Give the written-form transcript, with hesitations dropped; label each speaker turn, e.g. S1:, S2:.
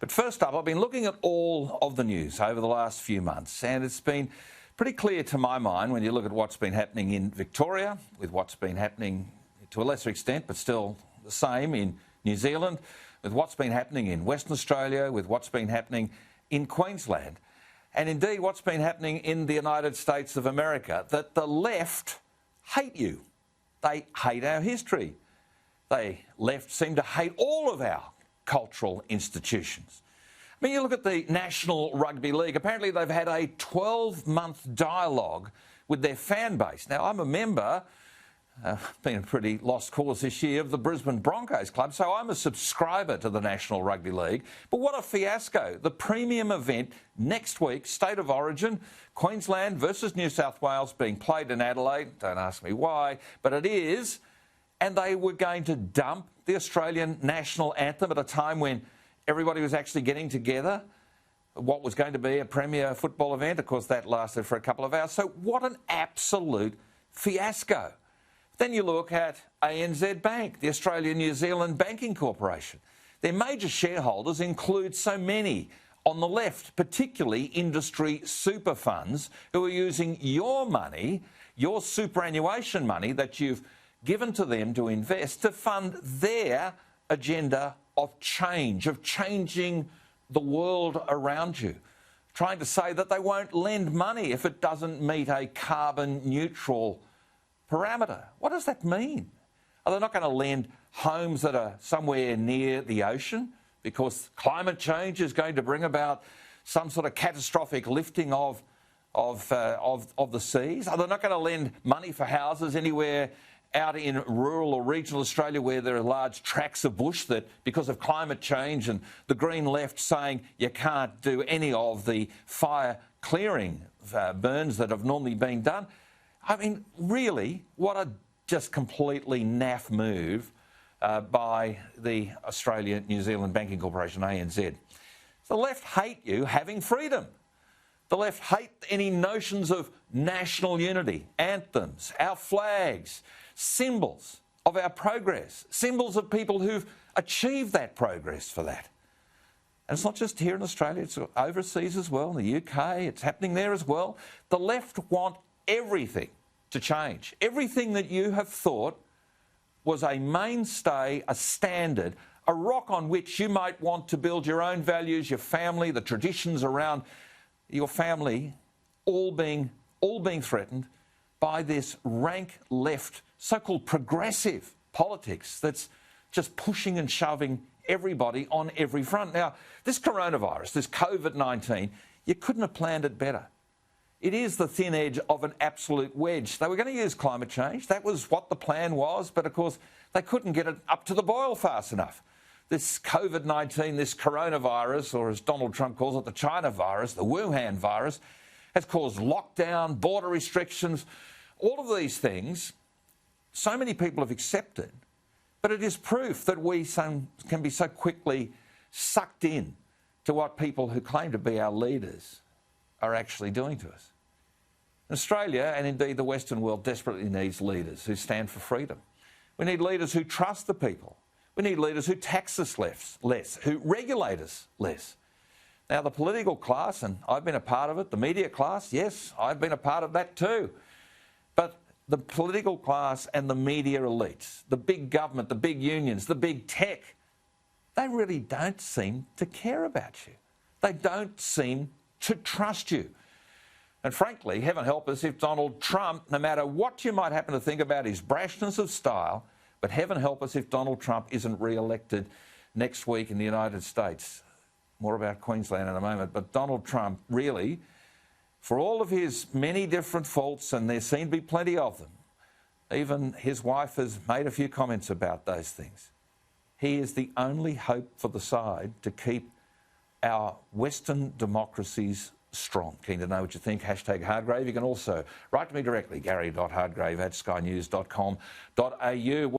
S1: But first up, I've been looking at all of the news over the last few months, and it's been pretty clear to my mind when you look at what's been happening in Victoria, with what's been happening to a lesser extent, but still the same in New Zealand, with what's been happening in Western Australia, with what's been happening in Queensland, and indeed what's been happening in the United States of America, that the left hate you. They hate our history. The left seem to hate all of our cultural institutions. I mean, you look at the National Rugby League. Apparently they've had a 12-month dialogue with their fan base. Now, I'm a member, been a pretty lost cause this year, of the Brisbane Broncos Club, so I'm a subscriber to the National Rugby League. But what a fiasco. The premium event next week, State of Origin, Queensland versus New South Wales, being played in Adelaide. Don't ask me why, but it is. And they were going to dump the Australian national anthem at a time when everybody was actually getting together. What was going to be a premier football event, of course, that lasted for a couple of hours. So what an absolute fiasco. Then you look at ANZ Bank, the Australian-New Zealand Banking Corporation. Their major shareholders include so many on the left, particularly industry super funds, who are using your money, your superannuation money that you've given to them to invest to fund their agenda of change, of changing the world around you, trying to say that they won't lend money if it doesn't meet a carbon neutral parameter. What does that mean? Are they not going to lend homes that are somewhere near the ocean because climate change is going to bring about some sort of catastrophic lifting of the seas? Are they not going to lend money for houses anywhere out in rural or regional Australia where there are large tracts of bush that, because of climate change and the Green left saying you can't do any of the fire clearing burns that have normally been done? I mean, really, what a just completely naff move by the Australia-New Zealand Banking Corporation, ANZ. The left hate you having freedom. The left hate any notions of national unity, anthems, our flags, symbols of our progress, symbols of people who've achieved that progress for that. And it's not just here in Australia, it's overseas as well, in the UK, it's happening there as well. The left want everything to change. Everything that you have thought was a mainstay, a standard, a rock on which you might want to build your own values, your family, the traditions around your family, all being threatened by this rank left, so-called progressive politics that's just pushing and shoving everybody on every front. Now, this coronavirus, this COVID-19, you couldn't have planned it better. It is the thin edge of an absolute wedge. They were going to use climate change. That was what the plan was. But, of course, they couldn't get it up to the boil fast enough. This COVID-19, this coronavirus, or as Donald Trump calls it, the China virus, the Wuhan virus, has caused lockdown, border restrictions, all of these things. So many people have accepted. But it is proof that we can be so quickly sucked in to what people who claim to be our leaders are actually doing to us. Australia, and indeed the Western world, desperately needs leaders who stand for freedom. We need leaders who trust the people. We need leaders who tax us less, who regulate us less. Now, the political class, and I've been a part of it, the media class, yes, I've been a part of that too. But the political class and the media elites, the big government, the big unions, the big tech, they really don't seem to care about you. They don't seem to trust you. And frankly, heaven help us if Donald Trump, no matter what you might happen to think about his brashness of style, but heaven help us if Donald Trump isn't re-elected next week in the United States. More about Queensland in a moment. But Donald Trump, really, for all of his many different faults, and there seem to be plenty of them, even his wife has made a few comments about those things, he is the only hope for the side to keep our Western democracies strong. Keen to know what you think. #Hardgrave. You can also write to me directly, gary.hardgrave@skynews.com.au.